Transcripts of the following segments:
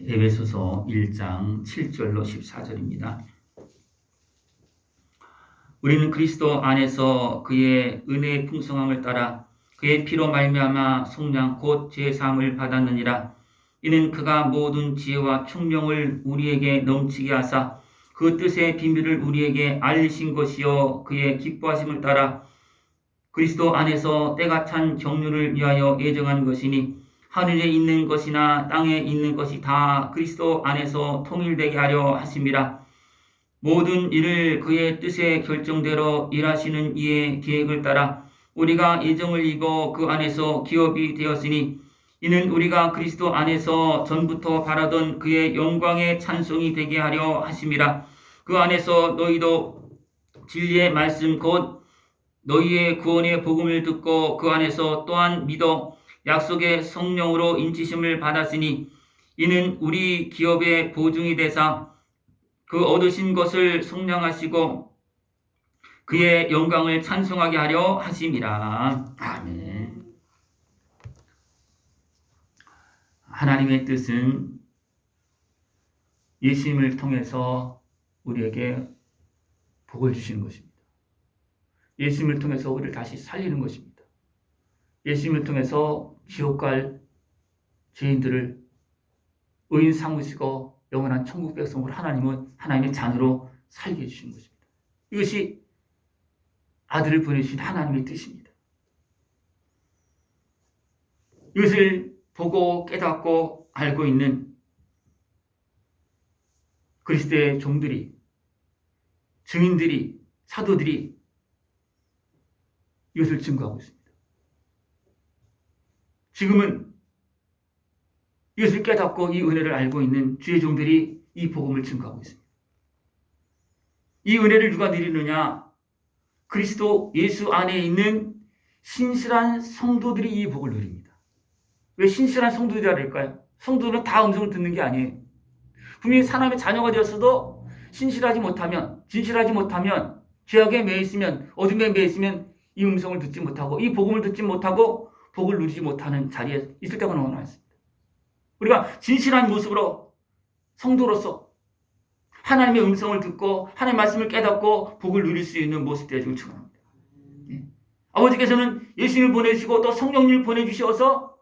에베소서 1장 7절로 14절입니다. 우리는 그리스도 안에서 그의 은혜의 풍성함을 따라 그의 피로 말미암아 속량 곧 제사함을 받았느니라. 이는 그가 모든 지혜와 총명을 우리에게 넘치게 하사 그 뜻의 비밀을 우리에게 알리신 것이요 그의 기뻐하심을 따라 그리스도 안에서 때가 찬 경륜을 위하여 예정한 것이니 하늘에 있는 것이나 땅에 있는 것이 다 그리스도 안에서 통일되게 하려 하심이라. 모든 일을 그의 뜻의 결정대로 일하시는 이의 계획을 따라 우리가 예정을 이고 그 안에서 기업이 되었으니 이는 우리가 그리스도 안에서 전부터 바라던 그의 영광의 찬송이 되게 하려 하심이라. 그 안에서 너희도 진리의 말씀 곧 너희의 구원의 복음을 듣고 그 안에서 또한 믿어 약속의 성령으로 인치심을 받았으니 이는 우리 기업의 보증이 되사 그 얻으신 것을 속량하시고 그의 영광을 찬송하게 하려 하심이라. 아멘. 하나님의 뜻은 예수님을 통해서 우리에게 복을 주시는 것입니다. 예수님을 통해서 우리를 다시 살리는 것입니다. 예수님을 통해서 지옥 갈 죄인들을 의인 삼으시고 영원한 천국 백성으로 하나님은 하나님의 자녀로 살게 해주시는 것입니다. 이것이 아들을 보내주신 하나님의 뜻입니다. 이것을 보고 깨닫고 알고 있는 그리스도의 종들이, 증인들이, 사도들이 이것을 증거하고 있습니다. 지금은 이것을 깨닫고 이 은혜를 알고 있는 주의 종들이 이 복음을 증거하고 있습니다. 이 은혜를 누가 누리느냐? 그리스도 예수 안에 있는 신실한 성도들이 이 복을 누립니다. 왜 신실한 성도들이라 그럴까요? 성도들은 다 음성을 듣는 게 아니에요. 분명히 하나님의 자녀가 되었어도 신실하지 못하면, 진실하지 못하면, 죄악에 매여 있으면, 어둠에 매여 있으면 이 음성을 듣지 못하고 이 복음을 듣지 못하고 복을 누리지 못하는 자리에 있을 때가 너무 많습니다. 우리가 진실한 모습으로 성도로서 하나님의 음성을 듣고 하나님의 말씀을 깨닫고 복을 누릴 수 있는 모습 되기를 축원합니다. 아버지께서는 예수님을 보내주시고 또 성령님을 보내주셔서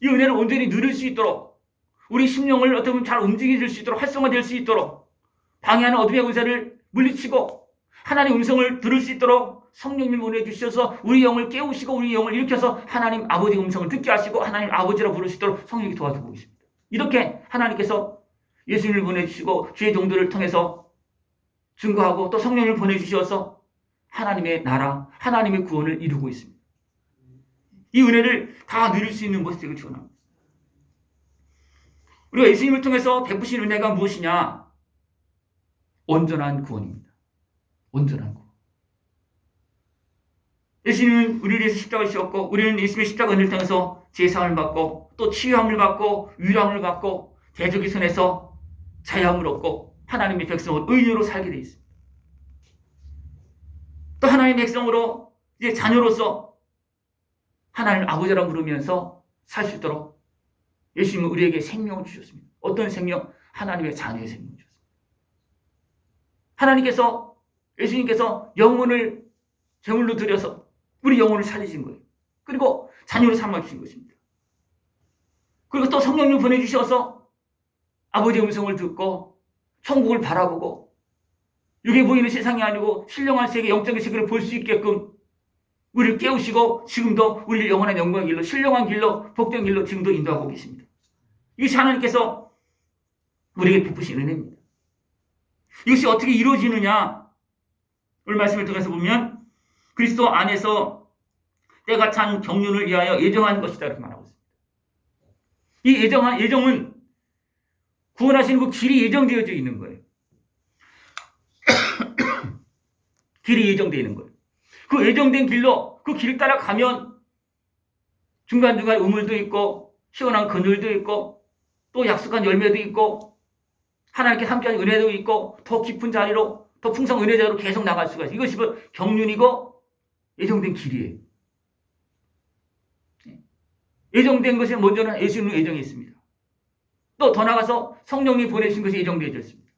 이 은혜를 온전히 누릴 수 있도록 우리 심령을 어떻게 보면 잘 움직여질 수 있도록 활성화될 수 있도록 방해하는 어둠의 권세를 물리치고 하나님의 음성을 들을 수 있도록 성령님을 보내주셔서 우리 영을 깨우시고 우리 영을 일으켜서 하나님 아버지의 음성을 듣게 하시고 하나님 아버지라 부를 수 있도록 성령이 도와주고 계십니다. 이렇게 하나님께서 예수님을 보내주시고 주의 종들을 통해서 증거하고 또 성령을 보내주셔서 하나님의 나라, 하나님의 구원을 이루고 있습니다. 이 은혜를 다 누릴 수 있는 모습을 축원합니다. 우리가 예수님을 통해서 베푸신 은혜가 무엇이냐? 온전한 구원입니다. 온전한 구원. 예수님은 우리를 위해서 십자가를 지었고 우리는 예수님의 십자가 은혜를 통해서 제사함을 받고 또 치유함을 받고 위로함을 받고 대적의 손에서 자유함을 얻고 하나님의 백성으로 의인으로 살게 되어 있습니다. 또 하나님의 백성으로 이제 자녀로서 하나님 아버지라 부르면서 살 수 있도록 예수님은 우리에게 생명을 주셨습니다. 어떤 생명? 하나님의 자녀의 생명을 주셨습니다. 하나님께서 예수님께서 영혼을 제물로 드려서 우리 영혼을 살리신 거예요. 그리고 자녀로 삼아주신 것입니다. 그리고 또 성령님을 보내주셔서 아버지의 음성을 듣고 천국을 바라보고 육에 보이는 세상이 아니고 신령한 세계, 영적인 세계를 볼 수 있게끔 우리를 깨우시고 지금도 우리를 영원한 영광의 길로, 신령한 길로, 복된 길로 지금도 인도하고 계십니다. 이것이 하나님께서 우리에게 베푸신 은혜입니다. 이것이 어떻게 이루어지느냐? 오늘 말씀을 통해서 보면 그리스도 안에서 때가 찬 경륜을 위하여 예정한 것이다 이렇게 말하고 있습니다. 이 예정은 구원하시는 그 길이 예정되어져 있는 거예요. 길이 예정되어 있는 거예요. 그 예정된 길로 그 길 따라 가면 중간중간 우물도 있고 시원한 그늘도 있고 또 약속한 열매도 있고 하나님께 함께하는 은혜도 있고 더 깊은 자리로 더 풍성한 은혜자로 계속 나갈 수가 있어요. 이것이 경륜이고 예정된 길이에요. 예정된 것이 먼저는 예수님을 예정했습니다. 또 더 나아가서 성령이 보내신 것이 예정되어져 있습니다.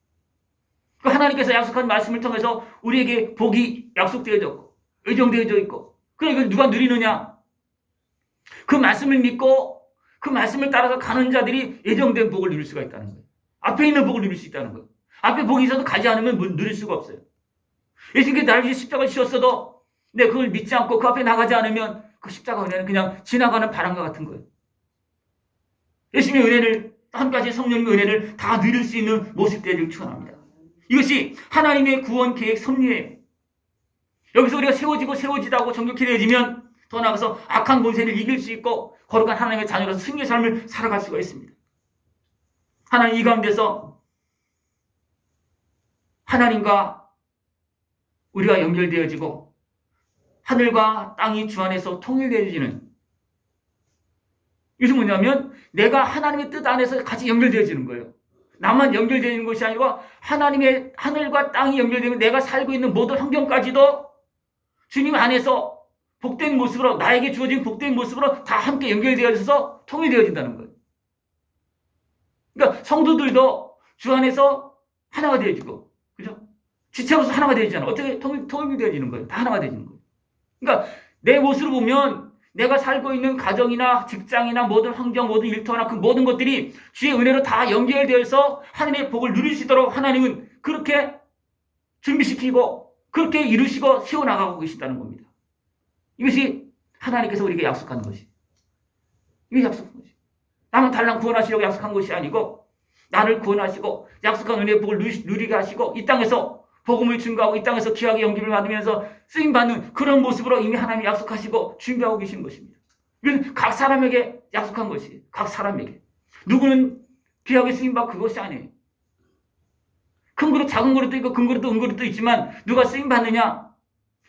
그 하나님께서 약속한 말씀을 통해서 우리에게 복이 약속되어졌고 예정되어져 있고, 그래 이걸 누가 누리느냐? 그 말씀을 믿고 그 말씀을 따라서 가는 자들이 예정된 복을 누릴 수가 있다는 거예요. 앞에 있는 복을 누릴 수 있다는 거예요. 앞에 복이 있어도 가지 않으면 누릴 수가 없어요. 예수님께서 나를 위해 십자가를 지었어도 내 그걸 믿지 않고 그 앞에 나가지 않으면 그 십자가 은혜는 그냥 지나가는 바람과 같은 거예요. 예수님의 은혜를, 한 가지 성령님의 은혜를 다 누릴 수 있는 모습 되기를 축원합니다. 이것이 하나님의 구원 계획 섭리예요. 여기서 우리가 세워지고 정결케 되어지면 더 나아가서 악한 권세를 이길 수 있고 거룩한 하나님의 자녀로서 승리의 삶을 살아갈 수가 있습니다. 하나님 이 가운데서 하나님과 우리가 연결되어지고 하늘과 땅이 주 안에서 통일되어지는, 이것은 뭐냐면 내가 하나님의 뜻 안에서 같이 연결되어지는 거예요. 나만 연결되는 것이 아니고 하나님의 하늘과 땅이 연결되면 내가 살고 있는 모든 환경까지도 주님 안에서 복된 모습으로, 나에게 주어진 복된 모습으로 다 함께 연결되어져서 통일되어진다는 거예요. 그러니까 성도들도 주 안에서 하나가 되어지고, 그죠? 지체로서 하나가 되어지잖아. 어떻게 통일되어지는 거예요? 다 하나가 되어지는 거예요. 그러니까 내 모습을 보면 내가 살고 있는 가정이나 직장이나 모든 환경, 모든 일터나 그 모든 것들이 주의 은혜로 다 연결되어서 하나님의 복을 누릴 수 있도록 하나님은 그렇게 준비시키고 그렇게 이루시고 세워나가고 계시다는 겁니다. 이것이 하나님께서 우리에게 약속하는 것이. 이게 약속한 것이. 나만 달랑 구원하시려고 약속한 것이 아니고 나를 구원하시고 약속한 은혜의 복을 누리게 하시고 이 땅에서 복음을 증거하고 이 땅에서 귀하게 연기를 받으면서 쓰임받는 그런 모습으로 이미 하나님이 약속하시고 준비하고 계신 것입니다. 이건 각 사람에게 약속한 것이에요. 각 사람에게. 누구는 귀하게 쓰임받고 그것이 아니에요. 큰 그릇, 작은 그릇도 있고 큰 그릇도 은그릇도 있지만 누가 쓰임받느냐?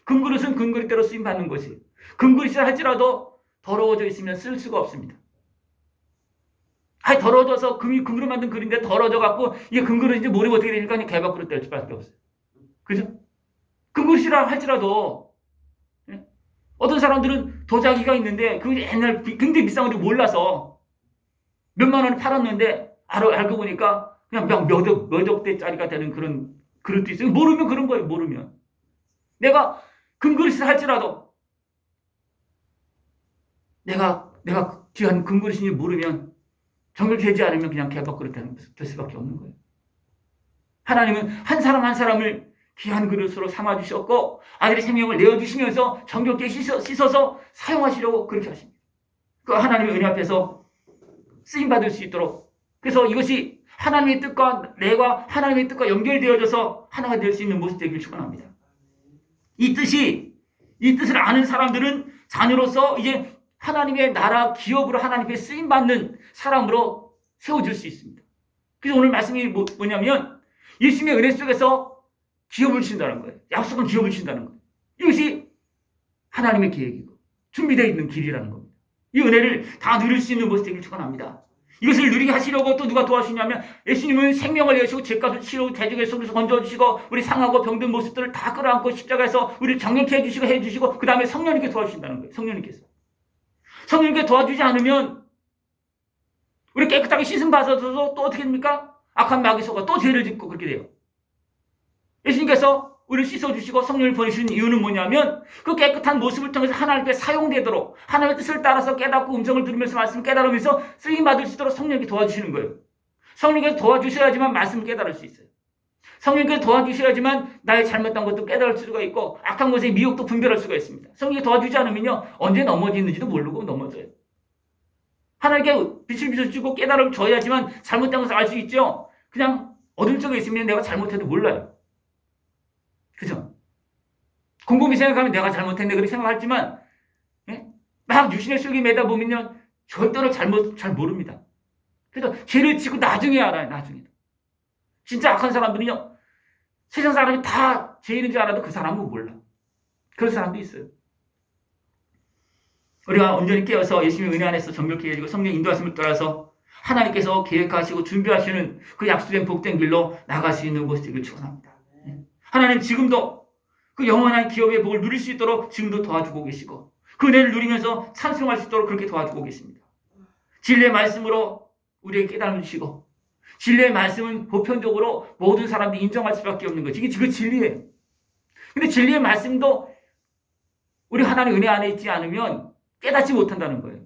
큰 그릇은 큰 그릇대로 쓰임받는 것이에요. 큰 그릇이라 할지라도 더러워져 있으면 쓸 수가 없습니다. 더러워져서 금으로 만든 그릇인데 더러워져 갖고 이게 금 그릇인지 모르고 어떻게 되니까 그냥 개밥 그릇 될 수밖에 없어요. 그죠? 금 그릇이라 할지라도 어떤 사람들은 도자기가 있는데 그게 옛날 굉장히 비싼 건지 몰라서 몇만 원에 팔았는데 알고 보니까 그냥 몇 억대짜리가 되는 그런 그릇도 있어요. 모르면 그런 거예요. 모르면. 내가 금 그릇이라 할지라도 내가 귀한 금 그릇인지 모르면 정결되지 않으면 그냥 개밥 그릇 될 수밖에 없는 거예요. 하나님은 한 사람 한 사람을 귀한 그릇으로 삼아주셨고 아들의 생명을 내어주시면서 정결케 씻어서 사용하시려고 그렇게 하십니다. 그 하나님의 은혜 앞에서 쓰임받을 수 있도록, 그래서 이것이 하나님의 뜻과 내가 하나님의 뜻과 연결되어져서 하나가 될 수 있는 모습 되기를 축원합니다. 이 뜻을 아는 사람들은 자녀로서 이제 하나님의 나라 기업으로 하나님께 쓰임받는 사람으로 세워질 수 있습니다. 그래서 오늘 말씀이 뭐냐면 예수님의 은혜 속에서 기업을 주신다는 거예요. 약속은 기업을 주신다는 거예요. 이것이 하나님의 계획이고 준비되어 있는 길이라는 겁니다. 이 은혜를 다 누릴 수 있는 모습 되기를 축원합니다. 이것을 누리게 하시려고 또 누가 도와주시냐면 예수님은 생명을 내시고 죄값을 치르고 대적의 속에서 건져주시고 우리 상하고 병든 모습들을 다 끌어안고 십자가에서 우리를 정결케 해주시고 그 다음에 성령님께 도와주신다는 거예요. 성령님께 도와주지 않으면 우리 깨끗하게 씻음 받아서도 또 어떻게 됩니까? 악한 마귀 속아 또 죄를 짓고 그렇게 돼요. 예수님께서 우리를 씻어주시고 성령을 보내주신 이유는 뭐냐면 그 깨끗한 모습을 통해서 하나님께 사용되도록 하나님의 뜻을 따라서 깨닫고 음성을 들으면서 말씀을 깨달으면서 쓰임받을 수 있도록 성령님께 도와주시는 거예요. 성령께서 도와주셔야지만 말씀을 깨달을 수 있어요. 성령께서 도와주셔야지만 나의 잘못한 것도 깨달을 수가 있고 악한 것의 미혹도 분별할 수가 있습니다. 성령이 도와주지 않으면요 언제 넘어지는지도 모르고 넘어져요. 하나님께 빛을 비춰주고 깨달음을 줘야지만 잘못된 것을 알 수 있죠. 그냥 어둠 속에 있으면 내가 잘못해도 몰라요. 그죠? 곰곰이 생각하면 내가 잘못했네 그렇게 생각하지만 막 유신의 속에 매다 보면요 절대로 잘 모릅니다. 그래서 죄를 짓고 나중에 알아요. 나중에. 진짜 악한 사람들은요 세상 사람이 다 죄 있는 줄 알아도 그 사람은 몰라. 그런 사람도 있어요. 우리가 온전히 깨어서 예수님의 은혜 안에서 정결케 해지고 성령 인도하심을 따라서 하나님께서 계획하시고 준비하시는 그 약속된 복된 길로 나갈 수 있는 모습 되기를 축원합니다. 하나님 지금도 그 영원한 기업의 복을 누릴 수 있도록 지금도 도와주고 계시고 그 은혜를 누리면서 찬송할 수 있도록 그렇게 도와주고 계십니다. 진리의 말씀으로 우리에게 깨달음을 주시고 진리의 말씀은 보편적으로 모든 사람들이 인정할 수밖에 없는 거지. 이게 진리예요. 근데 진리의 말씀도 우리 하나님의 은혜 안에 있지 않으면 깨닫지 못한다는 거예요.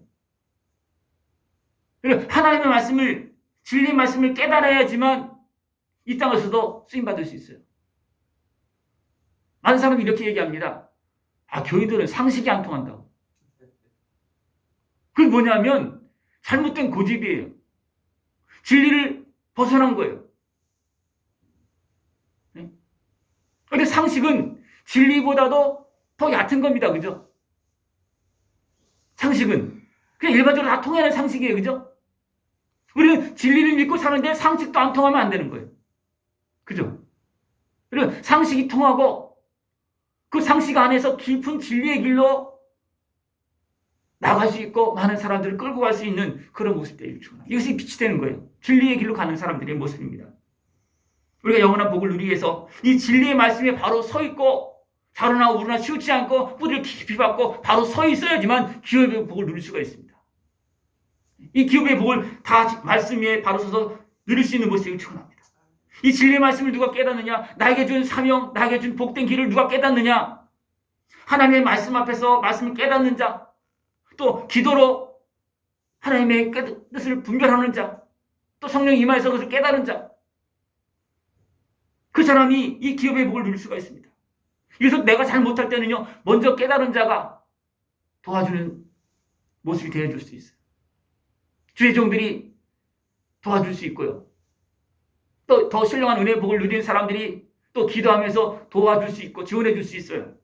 하나님의 말씀을, 진리의 말씀을 깨달아야지만 이 땅에서도 쓰임받을 수 있어요. 많은 사람이 이렇게 얘기합니다. 교인들은 상식이 안 통한다고. 그게 뭐냐면 잘못된 고집이에요. 진리를 벗어난 거예요. 그런데 상식은 진리보다도 더 얕은 겁니다. 그죠? 상식은. 그냥 일반적으로 다 통하는 상식이에요. 그죠? 우리는 진리를 믿고 사는데 상식도 안 통하면 안 되는 거예요. 그죠? 그리고 상식이 통하고 그 상식 안에서 깊은 진리의 길로 나갈 수 있고 많은 사람들을 끌고 갈 수 있는 그런 모습들이 일어납니다. 이것이 빛이 되는 거예요. 진리의 길로 가는 사람들의 모습입니다. 우리가 영원한 복을 누리기 위해서 이 진리의 말씀에 바로 서 있고 자루나 우루나 치우치 않고 뿌리를 깊이 받고 바로 서 있어야지만 기업의 복을 누릴 수가 있습니다. 이 기업의 복을 다 말씀 위에 바로 서서 누릴 수 있는 모습이 축원합니다. 이 진리의 말씀을 누가 깨닫느냐? 나에게 준 사명, 나에게 준 복된 길을 누가 깨닫느냐? 하나님의 말씀 앞에서 말씀을 깨닫는 자, 또 기도로 하나님의 뜻을 분별하는 자, 또 성령이 임하여서 그것을 깨달은 자, 그 사람이 이 기업의 복을 누릴 수가 있습니다. 그래서 내가 잘 못할 때는요, 먼저 깨달은 자가 도와주는 모습이 되어줄 수 있어요. 주의 종들이 도와줄 수 있고요. 또 더 신령한 은혜의 복을 누리는 사람들이 또 기도하면서 도와줄 수 있고 지원해 줄 수 있어요.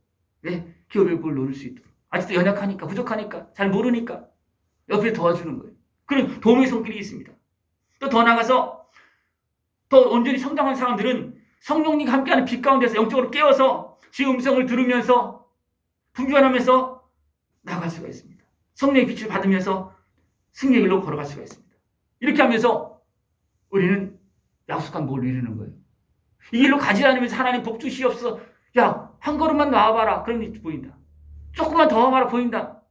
네, 기업의 복을 누릴 수 있도록. 아직도 연약하니까, 부족하니까, 잘 모르니까 옆에 도와주는 거예요. 그런 도움의 손길이 있습니다. 또 더 나가서 더 온전히 성장한 사람들은 성령님과 함께하는 빛 가운데서 영적으로 깨어서 주의 음성을 들으면서 분별하면서 나갈 수가 있습니다. 성령의 빛을 받으면서 승리의 길로 걸어갈 수가 있습니다. 이렇게 하면서 우리는 약속한 복을 누리는 거예요. 이 길로 가지 않으면서 하나님 복 주시옵소서. 야, 한 걸음만 나와봐라. 그러면 보인다. 조금만 더 와봐라. 보인다.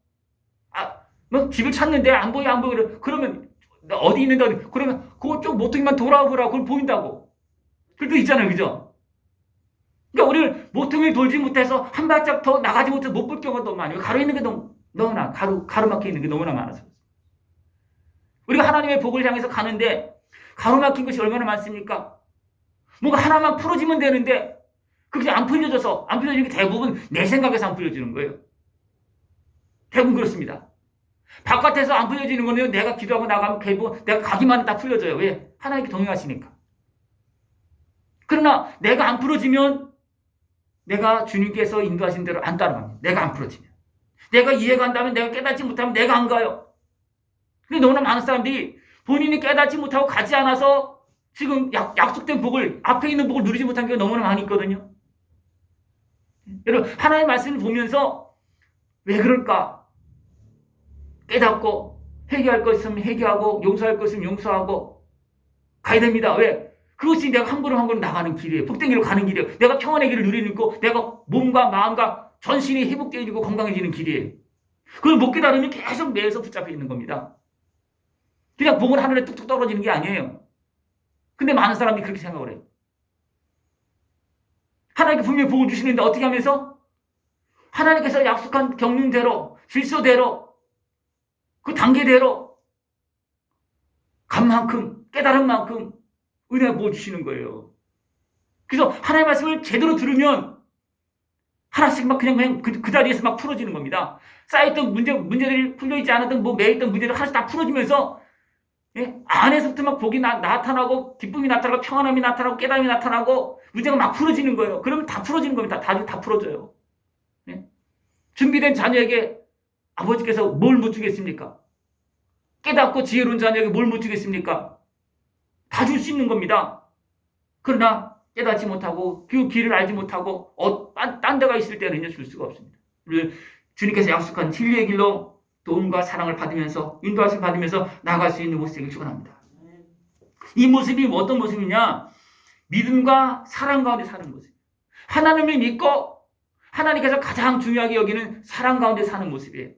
뭐 집을 찾는데 안 보여. 그러면 어디 있는데 그러면 그쪽 모퉁이만 돌아오거라. 그럼 보인다고. 그럴 때 있잖아요. 그죠? 그러니까 우리를 모퉁이를 돌지 못해서 한 발짝 더 나가지 못해서 못 볼 경우가 너무 많아요. 가로 있는 게 너무나 가로막혀 있는 게 너무나 많아서. 우리가 하나님의 복을 향해서 가는데 가로막힌 것이 얼마나 많습니까? 뭔가 하나만 풀어지면 되는데 그게 안 풀려지는 게 대부분 내 생각에서 안 풀려지는 거예요. 대부분 그렇습니다. 바깥에서 안 풀려지는 거는 내가 기도하고 나가면 대부분 내가 가기만 해도 다 풀려져요. 왜? 하나님께 동행하시니까. 그러나 내가 안 풀어지면 내가 주님께서 인도하신 대로 안 따라갑니다. 내가 안 풀어지면. 내가 이해가 안 가면, 내가 깨닫지 못하면 내가 안 가요. 근데 너무나 많은 사람들이 본인이 깨닫지 못하고 가지 않아서 지금 약속된 복을, 앞에 있는 복을 누리지 못한 경우가 너무나 많이 있거든요. 여러분, 하나님의 말씀을 보면서 왜 그럴까? 깨닫고 회개할 것 있으면 회개하고 용서할 것 있으면 용서하고 가야 됩니다. 왜? 그것이 내가 한 걸음 한 걸음 나가는 길이에요. 복된 길로 가는 길이에요. 내가 평안의 길을 누리는 거, 내가 몸과 마음과 전신이 회복되어지고 건강해지는 길이에요. 그걸 못 깨달으면 계속 뇌에서 붙잡혀 있는 겁니다. 그냥 복은 하늘에 뚝뚝 떨어지는 게 아니에요. 근데 많은 사람들이 그렇게 생각을 해요. 하나님께 분명히 복을 주시는데 어떻게 하면서? 하나님께서 약속한 경륜대로, 질서대로, 그 단계대로 간 만큼, 깨달은 만큼 은혜가 복을 주시는 거예요. 그래서 하나님의 말씀을 제대로 들으면 하나씩 막 그냥 그 자리에서 막 풀어지는 겁니다. 쌓였던 문제들이 풀려있지 않았던 매있던 문제들 하나씩 다 풀어지면서 안에서부터 막 복이 나타나고 기쁨이 나타나고 평안함이 나타나고 깨달음이 나타나고 문제가 막 풀어지는 거예요. 그러면 다 풀어지는 겁니다. 다 풀어져요. 준비된 자녀에게 아버지께서 뭘 못 주겠습니까? 깨닫고 지혜로운 자녀에게 뭘 못 주겠습니까? 다 줄 수 있는 겁니다. 그러나 깨닫지 못하고 그 길을 알지 못하고 딴 데가 있을 때는 줄 수가 없습니다. 주님께서 약속한 진리의 길로 도움과 사랑을 받으면서 인도하심을 받으면서 나아갈 수 있는 모습을 축원합니다. 이 모습이 어떤 모습이냐? 믿음과 사랑 가운데 사는 모습. 하나님을 믿고 하나님께서 가장 중요하게 여기는 사랑 가운데 사는 모습이에요.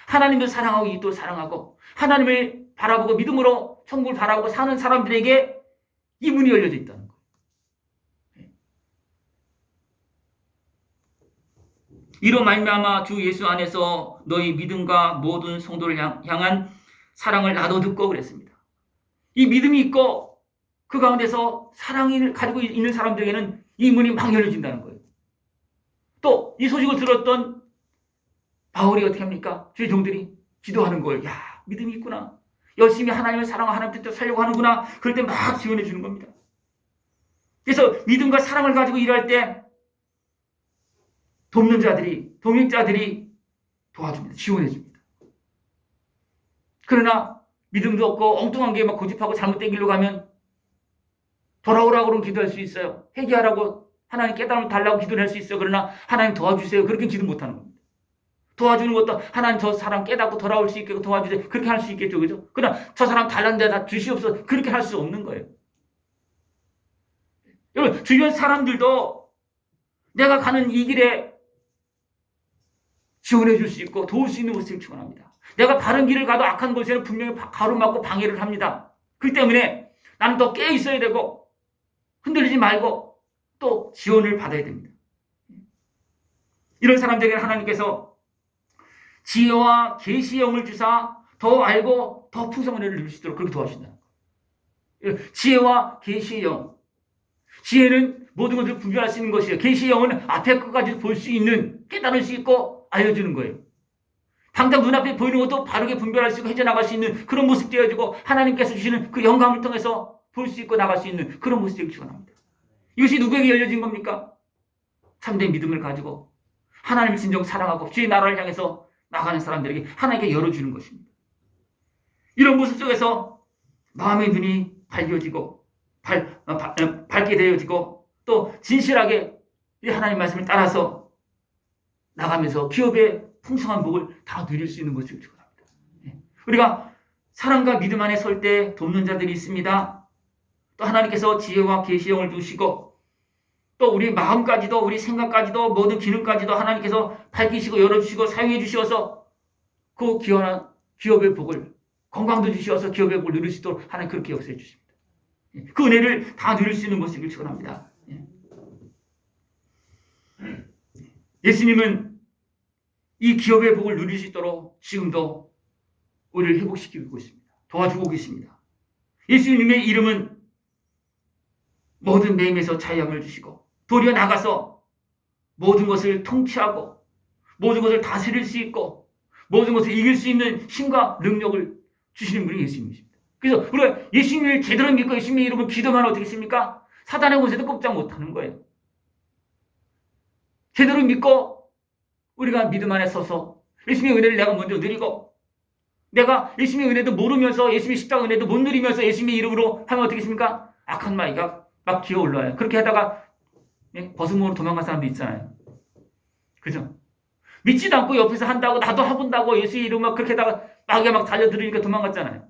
하나님도 사랑하고 이도 사랑하고 하나님을 바라보고 믿음으로 천국을 바라보고 사는 사람들에게 이 문이 열려져 있다는 거예요. 이로 말미암아 주 예수 안에서 너희 믿음과 모든 성도를 향한 사랑을 나도 듣고 그랬습니다. 이 믿음이 있고 그 가운데서 사랑을 가지고 있는 사람들에게는 이 문이 막 열려진다는 거예요. 또 이 소식을 들었던 바울이 어떻게 합니까? 주의 종들이 기도하는 거예요. 야, 믿음이 있구나. 열심히 하나님을 사랑하고 하나님 뜻대로 살려고 하는구나. 그럴 때 막 지원해 주는 겁니다. 그래서 믿음과 사랑을 가지고 일할 때 돕는 자들이, 동역자들이 도와줍니다. 지원해 줍니다. 그러나 믿음도 없고 엉뚱한 게 막 고집하고 잘못된 길로 가면 돌아오라고 그러면 기도할 수 있어요. 회개하라고 하나님 깨달음을 달라고 기도를 할 수 있어요. 그러나 하나님 도와주세요. 그렇게 기도 못하는 겁니다. 도와주는 것도 하나님 저 사람 깨닫고 돌아올 수 있게 도와주세요. 그렇게 할 수 있겠죠. 그죠? 그러나 저 사람 달란 데다 주시옵소서. 그렇게 할 수 없는 거예요. 여러분, 주변 사람들도 내가 가는 이 길에 지원해 줄 수 있고 도울 수 있는 것을 축원합니다. 내가 바른 길을 가도 악한 곳에는 분명히 가로막고 방해를 합니다. 그렇기 때문에 나는 더 깨어 있어야 되고 흔들리지 말고 또 지원을 받아야 됩니다. 이런 사람들에게 하나님께서 지혜와 계시의 영을 주사 더 알고 더 풍성한 은혜를 누릴 수 있도록 그렇게 도와주신다. 지혜와 계시의 영. 지혜는 모든 것을 분별할 수 있는 것이에요. 계시의 영은 앞에 것까지 볼 수 있는, 깨달을 수 있고 알려주는 거예요. 당장 눈앞에 보이는 것도 바르게 분별할 수 있고 헤쳐나갈 수 있는 그런 모습 되어지고 하나님께서 주시는 그 영감을 통해서 볼 수 있고 나갈 수 있는 그런 모습 되기 축원합니다. 이것이 누구에게 열려진 겁니까? 참된 믿음을 가지고 하나님을 진정 사랑하고 주의 나라를 향해서 나가는 사람들에게 하나님께 열어주는 것입니다. 이런 모습 속에서 마음의 눈이 밝혀지고 밝게 되어지고 또 진실하게 하나님 말씀을 따라서 나가면서 기업의 풍성한 복을 다 누릴 수 있는 것을 축원합니다. 우리가 사랑과 믿음 안에 설 때 돕는 자들이 있습니다. 또 하나님께서 지혜와 계시의 영을 주시고 또 우리 마음까지도 우리 생각까지도 모든 기능까지도 하나님께서 밝히시고 열어주시고 사용해 주셔서 그 귀한 기업의 복을 건강도 주셔서 기업의 복을 누릴 수 있도록 하나님 그렇게 역사해 주십니다. 그 은혜를 다 누릴 수 있는 모습을 축원합니다. 예수님은 이 기업의 복을 누릴 수 있도록 지금도 우리를 회복시키고 있습니다. 도와주고 계십니다. 예수님의 이름은 모든 매임에서 자유함을 주시고 도리어 나가서 모든 것을 통치하고 모든 것을 다스릴 수 있고 모든 것을 이길 수 있는 힘과 능력을 주시는 분이 예수님이십니다. 그래서 우리가 예수님을 제대로 믿고 예수님의 이름을 기도하면 어떻게 했습니까? 사단의 권세도 꼼짝 못하는 거예요. 제대로 믿고 우리가 믿음 안에 서서 예수님의 은혜를 내가 먼저 누리고 내가 예수님의 은혜도 모르면서 예수님의 십자가 은혜도 못 누리면서 예수님의 이름으로 하면 어떻게 했습니까? 악한 마귀가 막 기어 올라와요. 그렇게 하다가 버스모로 도망간 사람도 있잖아요. 그죠? 믿지도 않고 옆에서 한다고 나도 해본다고 예수의 이름으로 그렇게 하다가 마귀가 막 달려들으니까 도망갔잖아요.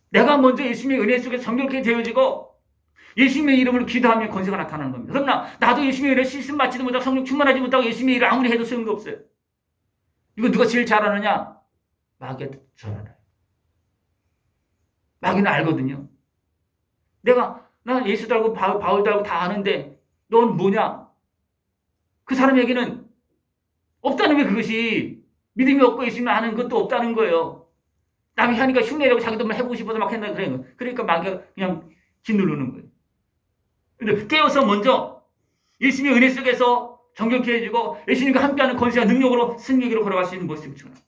내가 먼저 예수님의 은혜 속에 정결케 되어지고 예수님의 이름으로 기도하면 권세가 나타나는 겁니다. 그러나 나도 예수님의 은혜 실습 맞지도 못하고 성령 충만하지 못하고 예수님의 일을 아무리 해도 소용도 없어요. 이거 누가 제일 잘하느냐? 마귀가 잘하나요? 마귀는 알거든요. 난 예수 달고 바울 달고 다 아는데 넌 뭐냐? 그 사람에게는 없다는 게 그것이 믿음이 없고 예수님을 아는 것도 없다는 거예요. 남이 하니까 흉내내고 자기도 막 해보고 싶어서 막 한다 그래요. 그러니까 마귀가 그냥 짓누르는 거예요. 근데 깨어서 먼저 예수님의 은혜 속에서 정결케 해주고 예수님과 함께하는 권세와 능력으로 승리기로 걸어갈 수 있는 모습을 축원합니다.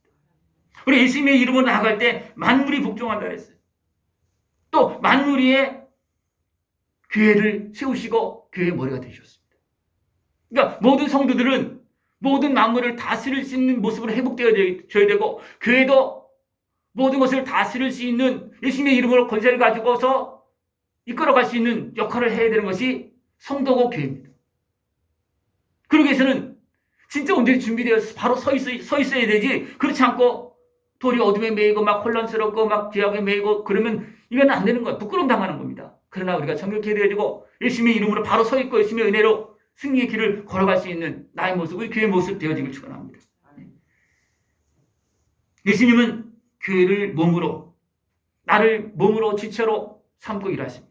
우리 예수님의 이름으로 나아갈 때 만물이 복종한다 그랬어요. 또 만물 위에 교회를 세우시고 교회의 머리가 되셨습니다. 그러니까 모든 성도들은 모든 만물을 다스릴 수 있는 모습으로 회복되어져야 되고 교회도 모든 것을 다스릴 수 있는 예수님의 이름으로 권세를 가지고서 이끌어갈 수 있는 역할을 해야 되는 것이 성도고 교회입니다. 그러기 위해서는 진짜 온전히 준비되어서 바로 서 있어야 되지 그렇지 않고 도리 어둠에 매이고 막 혼란스럽고 막 죄악에 매이고 그러면 이건 안 되는 거예요. 부끄러움 당하는 겁니다. 그러나 우리가 정결케 되어지고 예수님의 이름으로 바로 서 있고 예수님의 은혜로 승리의 길을 걸어갈 수 있는 나의 모습, 우리 교회의 모습 되어지길 축원합니다. 예수님은 교회를 몸으로 나를 몸으로 지체로 삼고 일하십니다.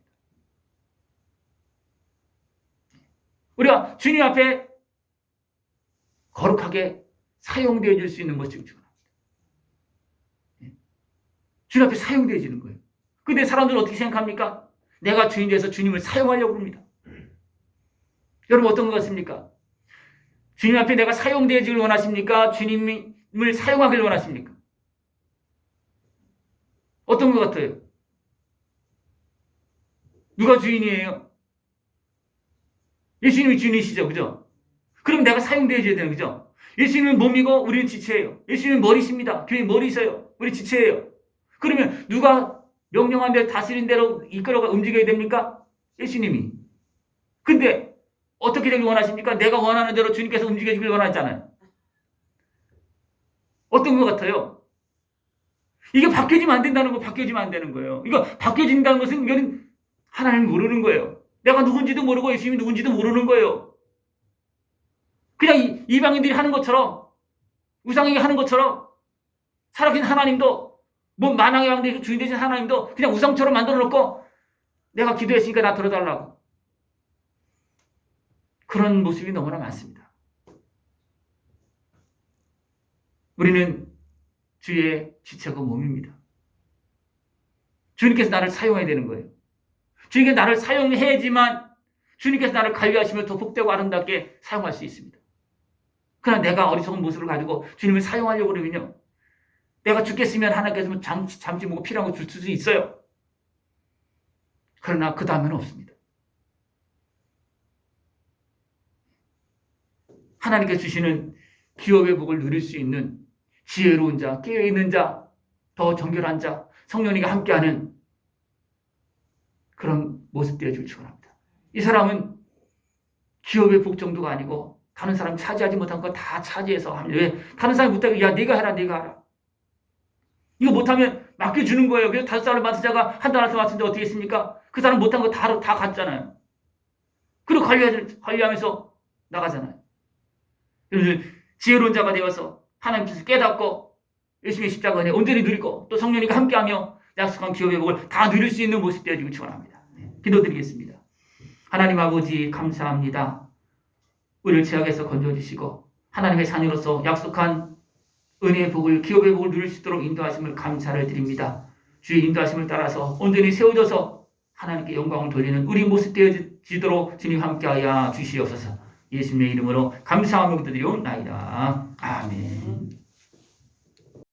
우리가 주님 앞에 거룩하게 사용되어질 수 있는 것이 중요합니다. 주님 앞에 사용되어지는 거예요. 근데 사람들은 어떻게 생각합니까? 내가 주인 돼서 주님을 사용하려고 합니다. 여러분 어떤 것 같습니까? 주님 앞에 내가 사용되어지길 원하십니까? 주님을 사용하길 원하십니까? 어떤 것 같아요? 누가 주인이에요? 예수님이 주인이시죠, 그죠? 그럼 내가 사용되어져야 되는 거죠. 예수님은 몸이고 우리는 지체예요. 예수님은 머리십니다. 교회 머리세요. 우리 지체예요. 그러면 누가 명령한 대로 다스린 대로 이끌어가 움직여야 됩니까? 예수님이. 근데 어떻게 되길 원하십니까? 내가 원하는 대로 주님께서 움직여주길 원하잖아요. 어떤 것 같아요? 이게 바뀌어지면 안 된다는 거, 바뀌어지면 안 되는 거예요. 이거 바뀌어진다는 것은 이거는 하나님을 모르는 거예요. 내가 누군지도 모르고 예수님이 누군지도 모르는 거예요. 그냥 이방인들이 하는 것처럼, 우상에게 하는 것처럼 살아계신 하나님도, 뭐 만왕의 왕 주인 되신 하나님도 그냥 우상처럼 만들어 놓고 내가 기도했으니까 나 들어달라고. 그런 모습이 너무나 많습니다. 우리는 주의 지체고 몸입니다. 주님께서 나를 사용해야 되는 거예요. 주님께서 나를 사용해야지만 주님께서 나를 관리하시며 더 복되고 아름답게 사용할 수 있습니다. 그러나 내가 어리석은 모습을 가지고 주님을 사용하려고 그러면요, 내가 죽겠으면 하나님께서 잠시 뭐고 필요한 거 줄 수 있어요. 그러나 그 다음에는 없습니다. 하나님께서 주시는 기업의 복을 누릴 수 있는 지혜로운 자, 깨어있는 자, 더 정결한 자, 성령님과 함께하는 그런 모습 되어주길 축원합니다. 이 사람은 기업의 복 정도가 아니고 다른 사람 차지하지 못한 거 다 차지해서 합니다. 왜? 다른 사람이 못하고 야 네가 해라, 네가 하라. 이거 못하면 맡겨주는 거예요. 그래서 5살을 맡은 자가 한 달한테 맡은 자 어떻게 했습니까? 그 사람 못한 거 다 갔잖아요. 그리고 관리하면서 나가잖아요. 지혜로운 자가 되어서 하나님 뜻을 깨닫고 열심히 십자가 은혜 온전히 누리고 또 성령님과 함께하며 약속한 기업의 복을 다 누릴 수 있는 모습 되어지고 축원합니다. 기도드리겠습니다. 하나님 아버지 감사합니다. 우리를 죄악에서 건져주시고 하나님의 자녀로서 약속한 은혜의 복을, 기업의 복을 누릴 수 있도록 인도하심을 감사를 드립니다. 주의 인도하심을 따라서 온전히 세워져서 하나님께 영광을 돌리는 우리 모습 되어지도록 주님 함께하여 주시옵소서. 예수님의 이름으로 감사하며 기도드리옵나이다. 아멘.